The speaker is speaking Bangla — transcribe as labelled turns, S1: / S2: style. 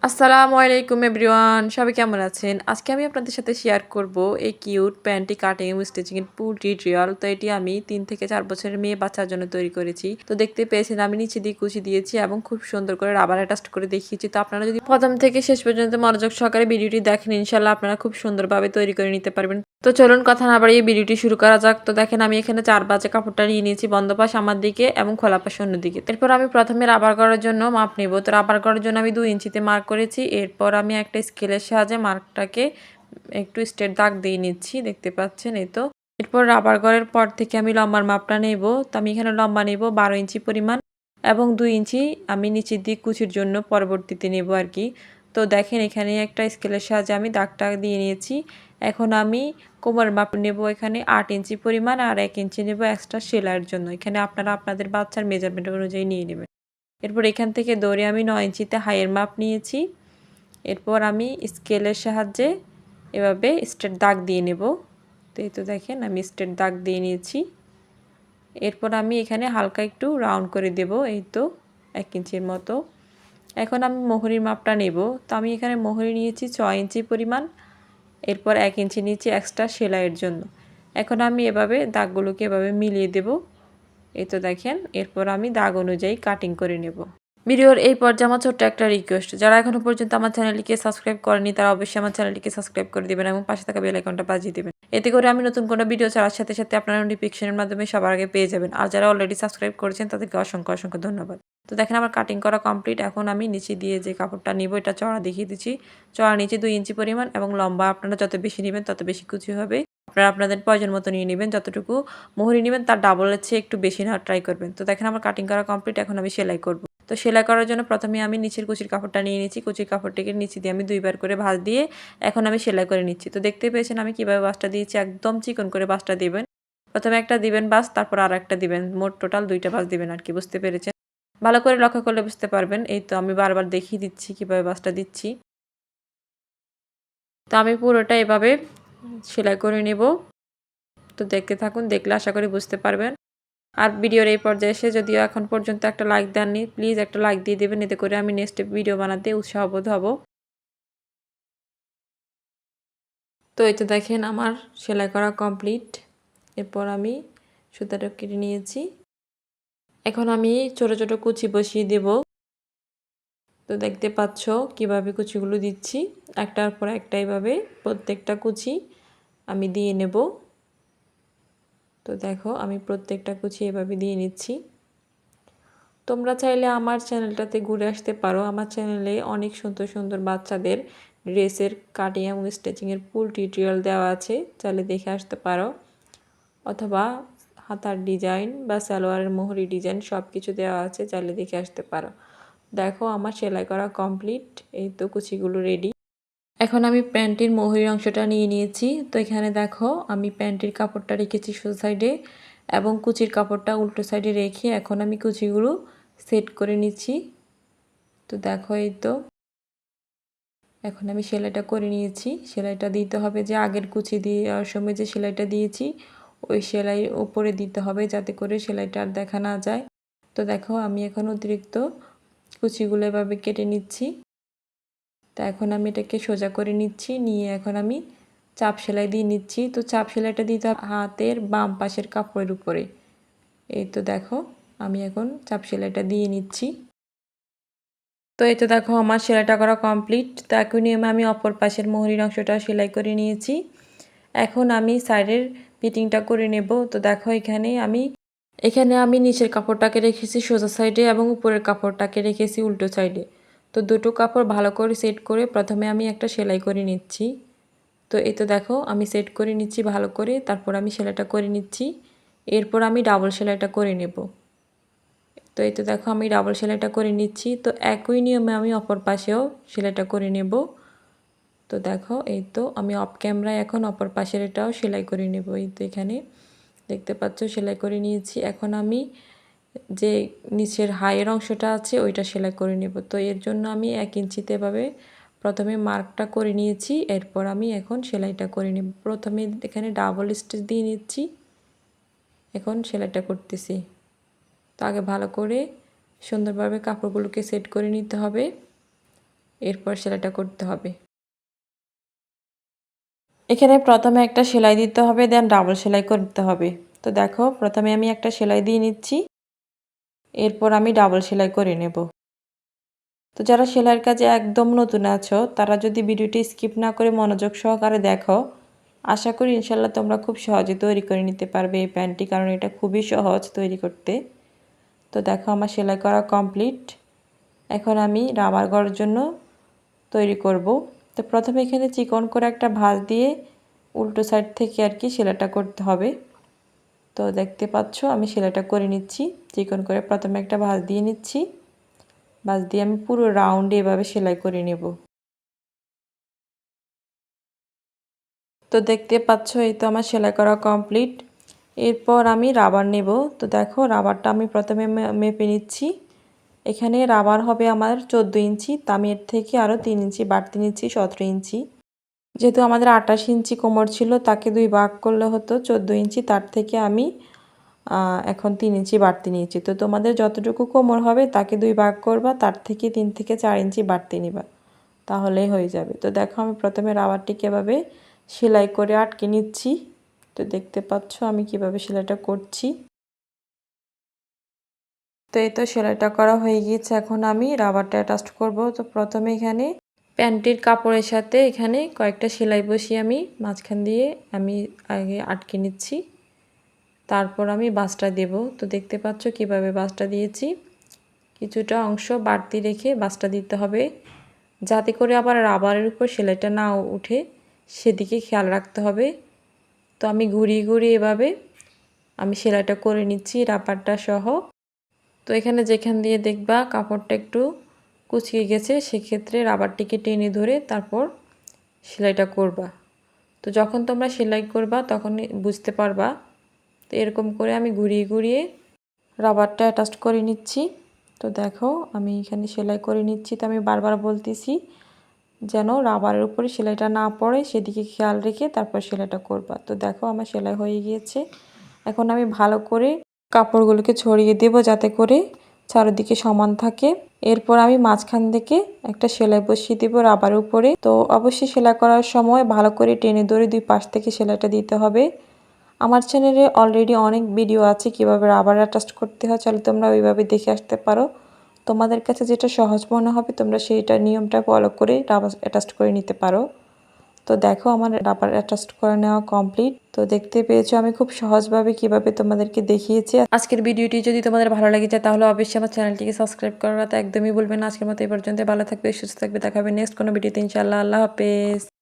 S1: আসসালামু আলাইকুম এভরিওয়ান, সবাই কেমন আছেন? আজকে আমি আপনাদের সাথে শেয়ার করব এই কিউট প্যান্টি কাটিং এবং স্টিচিং এর ফুল টিউটোরিয়াল। তো এটি আমি 3 থেকে 4 বছরের মেয়ে বাচ্চার জন্য তৈরি করেছি। তো দেখতে পেয়েছেন আমি নিচে দিয়ে কুচি দিয়েছি এবং খুব সুন্দর করে রাবার অ্যাটাচ করে দেখিয়েছি। তো আপনারা যদি প্রথম থেকে শেষ পর্যন্ত মনোযোগ সহকারে ভিডিওটি দেখেন, ইনশাআল্লাহ আপনারা খুব সুন্দরভাবে তৈরি করে নিতে পারবেন। তো চলুন কথা না বাড়িয়ে ভিডিওটি শুরু করা যাক। তো দেখেন আমি এখানে 4 ভাঁজে কাপড়টা নিয়ে নিয়েছি, বন্ধ পাশ আমার দিকে এবং খোলা পাশ অন্য দিকে। এরপর আমি প্রথমে রাবার করার জন্য মাপ নেব। তো রাবার করার জন্য আমি 2 ইঞ্চিতে মার্ক করেছি। এরপর আমি একটা স্কেলের সাহায্যে মার্কটাকে একটু স্ট্রেট দাগ দিয়ে নিচ্ছি, দেখতে পাচ্ছেন এই তো। এরপর রাবার করার পর থেকে আমি লম্বার মাপটা নেব। তো আমি এখানে লম্বা নেব 12 ইঞ্চি পরিমাণ এবং 2 ইঞ্চি আমি নিচের দিক কুচির জন্য পরবর্তীতে নেব আর কি। তো দেখেন এখানে একটা স্কেলের সাহায্যে আমি দাগটা দিয়ে নিয়েছি। এখন আমি কোমর মাপ নেব এখানে 8 ইঞ্চি পরিমাণ আর 1 ইঞ্চি নেব এক্সট্রা সেলাইয়ের জন্য। এখানে আপনারা আপনাদের বাচ্চার মেজারমেন্ট অনুযায়ী নিয়ে নেবেন। এরপর এখান থেকে ধরে আমি 9 ইঞ্চিতে হাইয়ের মাপ নিয়েছি। এরপর আমি স্কেলের সাহায্যে এভাবে স্ট্রেট দাগ দিয়ে নেব। তো এই তো দেখেন আমি স্ট্রেট দাগ দিয়ে নিয়েছি। এরপর আমি এখানে হালকা একটু রাউন্ড করে দেব, এই তো 1 ইঞ্চির মতো। এখন আমি মোহরির মাপটা নেব। তো আমি এখানে মোহরি নিয়েছি 6 ইঞ্চি পরিমাণ। এরপর 1 ইঞ্চি নিচে এক্সট্রা সেলাইয়ের জন্য। এখন আমি এভাবে দাগগুলোকে এভাবে মিলিয়ে দেব, এই তো দেখেন। এরপর আমি দাগ অনুযায়ী কাটিং করে নেব। ভিডিওর এই পর্যায়ে আমার ছোট্ট একটা রিকোয়েস্ট, যারা এখনো পর্যন্ত আমার চ্যানেলটিকে সাবস্ক্রাইব করেনি তারা অবশ্যই আমার চ্যানেলটিকে সাবস্ক্রাইব করে দিবেন এবং পাশে থাকা বেল আইকনটা বাজিয়ে দিবেন। এতে করে আমি নতুন কোনো ভিডিও ছাড়ার সাথে সাথে আপনারা নোটিফিকেশনের মাধ্যমে সবার আগে পেয়ে যাবেন। আর যারা অলরেডি সাবস্ক্রাইব করেছেন তাদেরকে অসংখ্য অসংখ্য ধন্যবাদ। তো দেখেন আমার কাটিং করা কমপ্লিট। এখন আমি নিচে দিয়ে যে কাপড়টা নিব এটা চড়া দেখিয়ে দিচ্ছি। চড়া নিচে 2 ইঞ্চি পরিমাণ এবং লম্বা আপনারা যত বেশি নেবেন তত বেশি কুচি হবে। আপনারা আপনাদের প্রয়োজন মতো নিয়ে নেবেন, যতটুকু মোহরি নেবেন তার ডাবলের চেয়ে একটু বেশি নেওয়ার ট্রাই করবেন। তো দেখেন আমার কাটিং করা কমপ্লিট। এখন আমি সেলাই করব। তো সেলাই করার জন্য প্রথমে আমি নিচের কুচির কাপড়টা নিয়ে নিচ্ছি। কুচির কাপড়টিকে নিচে দিয়ে আমি 2 বার করে ভাঁজ দিয়ে এখন আমি সেলাই করে নিচ্ছি। তো দেখতে পেয়েছেন আমি কিভাবে ভাঁজটা দিয়েছি, একদম চিকন করে ভাঁজটা দিবেন। প্রথমে একটা দিবেন ভাঁজ, তারপর আরেকটা দিবেন, মোট টোটাল 2টা ভাঁজ দিবেন আর কি, বুঝতে পেরেছেন? ভালো করে লক্ষ্য করলে বুঝতে পারবেন। এই তো আমি বারবার দেখিয়ে দিচ্ছি কিভাবে ভাঁজটা দিচ্ছি। তো আমি পুরোটা এভাবে সেলাই করে নেব। তো দেখতে থাকুন, দেখলে আশা করি বুঝতে পারবেন। আর ভিডিওর এই পর্যায়ে এসে যদিও এখন পর্যন্ত একটা লাইক দেননি, প্লিজ একটা লাইক দিয়ে দেবেন, এতে করে আমি নেক্সট ভিডিও বানাতে উৎসাহবোধ হব। তো এই তো দেখেন আমার সেলাই করা কমপ্লিট। এরপর আমি সুতাটা কেটে নিয়েছি। এখন আমি ছোট ছোট কুচি বসিয়ে দেব। তো দেখতে পাচ্ছ কিভাবে কুচিগুলো দিচ্ছি, একটার পর একটা এইভাবে প্রত্যেকটা কুচি আমি দিয়ে নেব। তো দেখো আমি প্রত্যেকটা কুচি এভাবে দিয়ে নিচ্ছি। তোমরা চাইলে আমার চ্যানেলটাতে ঘুরে আসতে পারো। আমার চ্যানেলে অনেক সুন্দর সুন্দর বাচ্চাদের ড্রেসের কাটিং এবং স্টিচিংয়ের ফুল টিউটোরিয়াল দেওয়া আছে, চাইলে দেখে আসতে পারো। অথবা হাতার ডিজাইন বা সালোয়ারের মোহরি ডিজাইন সব কিছু দেওয়া আছে, চাইলে দেখে আসতে পারো। দেখো আমার সেলাই করা কমপ্লিট, এই তো কুচিগুলো রেডি। এখন আমি প্যান্টের মোহরির অংশটা নিয়ে নিয়েছি। তো এখানে দেখো আমি প্যান্টের কাপড়টা রেখেছি সোজা সাইডে এবং কুচির কাপড়টা উল্টো সাইডে রেখে এখন আমি কুচিগুলো সেট করে নিচ্ছি। তো দেখো এই তো এখন আমি সেলাইটা করে নিয়েছি। সেলাইটা দিতে হবে যে আগের কুচি দেওয়ার সময় যে সেলাইটা দিয়েছি ওই সেলাই উপরে দিতে হবে, যাতে করে সেলাইটা আর দেখা না যায়। তো দেখো আমি এখন অতিরিক্ত কুচিগুলো এভাবে কেটে নিচ্ছি। তো এখন আমি এটাকে সোজা করে নিচ্ছি, নিয়ে এখন আমি চাপ সেলাই দিয়ে নিচ্ছি। তো চাপ সেলাইটা দিতে হবে হাতের বাম পাশের কাপড়ের উপরে। এই তো দেখো আমি এখন চাপ সেলাইটা দিয়ে নিচ্ছি। তো এই তো দেখো আমার সেলাইটা করা কমপ্লিট। তো একই নিয়মে আমি অপর পাশের মোহরির অংশটা সেলাই করে নিয়েছি। এখন আমি সাইডের ফিটিংটা করে নেব। তো দেখো এখানে আমি নিচের কাপড়টাকে রেখেছি সোজা সাইডে এবং উপরের কাপড়টাকে রেখেছি উল্টো সাইডে। তো দুটো কাপড় ভালো করে সেট করে প্রথমে আমি একটা সেলাই করে নিচ্ছি। তো এই তো দেখো আমি সেট করে নিচ্ছি ভালো করে, তারপর আমি সেলাইটা করে নিচ্ছি। এরপর আমি ডাবল সেলাইটা করে নেব। তো এই তো দেখো আমি ডাবল সেলাইটা করে নিচ্ছি। তো একই নিয়মে আমি অপর পাশেও সেলাইটা করে নেব। তো দেখো এই তো আমি অফ ক্যামেরায় এখন অপর পাশের এটাও সেলাই করে নেব। এই তো এখানে দেখতে পাচ্ছ সেলাই করে নিয়েছি। এখন আমি যে নিচের হাইয়ের অংশটা আছে ওইটা সেলাই করে নেব। তো এর জন্য আমি 1 ইঞ্চিতে এভাবে প্রথমে মার্কটা করে নিয়েছি। এরপর আমি এখন সেলাইটা করে নেব। প্রথমে এখানে ডাবল স্টিচ দিয়ে নিচ্ছি, এখন সেলাইটা করতেছি। তো আগে ভালো করে সুন্দরভাবে কাপড়গুলোকে সেট করে নিতে হবে। এরপর সেলাইটা করতে হবে। এখানে প্রথমে একটা সেলাই দিতে হবে, দেন ডাবল সেলাই করতে হবে। তো দেখো প্রথমে আমি একটা সেলাই দিয়ে নিচ্ছি, এরপর আমি ডাবল সেলাই করে নেব। তো যারা সেলাইয়ের কাজে একদম নতুন আছো তারা যদি ভিডিওটি স্কিপ না করে মনোযোগ সহকারে দেখো, আশা করি ইনশাল্লাহ তোমরা খুব সহজে তৈরি করে নিতে পারবে এই প্যান্টটি, কারণ এটা খুবই সহজ তৈরি করতে। তো দেখো আমার সেলাই করা কমপ্লিট। এখন আমি রাবার গড়ার জন্য তৈরি করব। তো প্রথমে এখানে চিকন করে একটা ভাঁজ দিয়ে উল্টো সাইড থেকে আর কি সেলাইটা করতে হবে। তো দেখতে পাচ্ছ আমি সেলাইটা করে নিচ্ছি। চিকন করে প্রথমে একটা ভাঁজ দিয়ে নিচ্ছি, ভাঁজ দিয়ে আমি পুরো রাউন্ডে এভাবে সেলাই করে নেব। তো দেখতে পাচ্ছ এই তো আমার সেলাই করা কমপ্লিট। এরপর আমি রাবার নেব। তো দেখো রাবারটা আমি প্রথমে মেপে নিচ্ছি। এখানে রাবার হবে আমার 14 ইঞ্চি, তা আমি এর থেকে আরও 3 ইঞ্চি বাড়তি নিচ্ছি, 17 ইঞ্চি। যেহেতু আমাদের 28 ইঞ্চি কোমর ছিল, তাকে 2 ভাগ করলে হতো 14 ইঞ্চি, তার থেকে আমি এখন 3 ইঞ্চি বাড়তি নিয়েছি। তো তোমাদের যতটুকু কোমর হবে তাকে 2 ভাগ করবা, তার থেকে 3 থেকে 4 ইঞ্চি বাড়তি নিবা, তাহলেই হয়ে যাবে। তো দেখো আমি প্রথমে রাবারটিকে এভাবে সেলাই করে আটকে নিচ্ছি। তো দেখতে পাচ্ছ আমি কিভাবে সেলাইটা করছি। তো এই তো সেলাইটা করা হয়ে গিয়েছে, এখন আমি রাবারটা অ্যাটাচ করব। তো প্রথমে এখানে প্যান্টের কাপড়ের সাথে এখানে কয়েকটা সেলাই বসিয়ে আমি মাঝখান দিয়ে আমি আগে আটকে নিচ্ছি, তারপর আমি বাঁশটা দেব। তো দেখতে পাচ্ছ কিভাবে বাঁশটা দিয়েছি, কিছুটা অংশ বাড়তি রেখে বাঁশটা দিতে হবে, যাতে করে আবার রাবারের উপর সেলাইটা না উঠে, সেদিকে খেয়াল রাখতে হবে। তো আমি ঘুরিয়ে ঘুরিয়ে এভাবে আমি সেলাইটা করে নিচ্ছি রাবারটা সহ। তো এখানে যেখান দিয়ে দেখবা কাপড়টা একটু কুঁচকে গেছে, সেক্ষেত্রে রাবারটিকে টেনে ধরে তারপর সেলাইটা করবা। তো যখন তোমরা সেলাই করবা তখন বুঝতে পারবা। তো এরকম করে আমি ঘুরিয়ে ঘুরিয়ে রাবারটা অ্যাটাচ করে নিচ্ছি। তো দেখো আমি এখানে সেলাই করে নিচ্ছি। তো আমি বারবার বলতেছি যেন রাবারের উপরে সেলাইটা না পড়ে, সেদিকে খেয়াল রেখে তারপর সেলাইটা করবা। তো দেখো আমার সেলাই হয়ে গিয়েছে। এখন আমি ভালো করে কাপড়গুলোকে ছড়িয়ে দেব যাতে করে চারিদিকে সমান থাকে। এরপর আমি মাঝখান থেকে একটা সেলাই বসিয়ে দেব রাবারের উপরে। তো অবশ্যই সেলাই করার সময় ভালো করে টেনে ধরে 2 পাশ থেকে সেলাইটা দিতে হবে। আমার চ্যানেলে অলরেডি অনেক ভিডিও আছে কিভাবে রাবার অ্যাটাচ করতে হয়, চলো তোমরা ওইভাবে দেখে আসতে পারো। তোমাদের কাছে যেটা সহজ মনে হবে তোমরা সেইটা নিয়মটা ফলো করে রাবার অ্যাটাচ করে নিতে পারো। তো দেখো আমার রাবার অ্যাটাচ করে নেওয়া কমপ্লিট। তো দেখতে পেয়েছো আমি খুব সহজভাবে কিভাবে তোমাদেরকে দেখিয়েছি। আজকের ভিডিওটি যদি তোমাদের ভালো লেগে যায় তাহলে অবশ্যই আমার চ্যানেলটিকে সাবস্ক্রাইব করা তো একদমই ভুলবে না। আজকের মতো এই পর্যন্ত, ভালো থাকবে, সুস্থ থাকবে, দেখা হবে নেক্সট কোনো ভিডিওতে ইনশাআল্লাহ। আল্লাহ হাফেজ।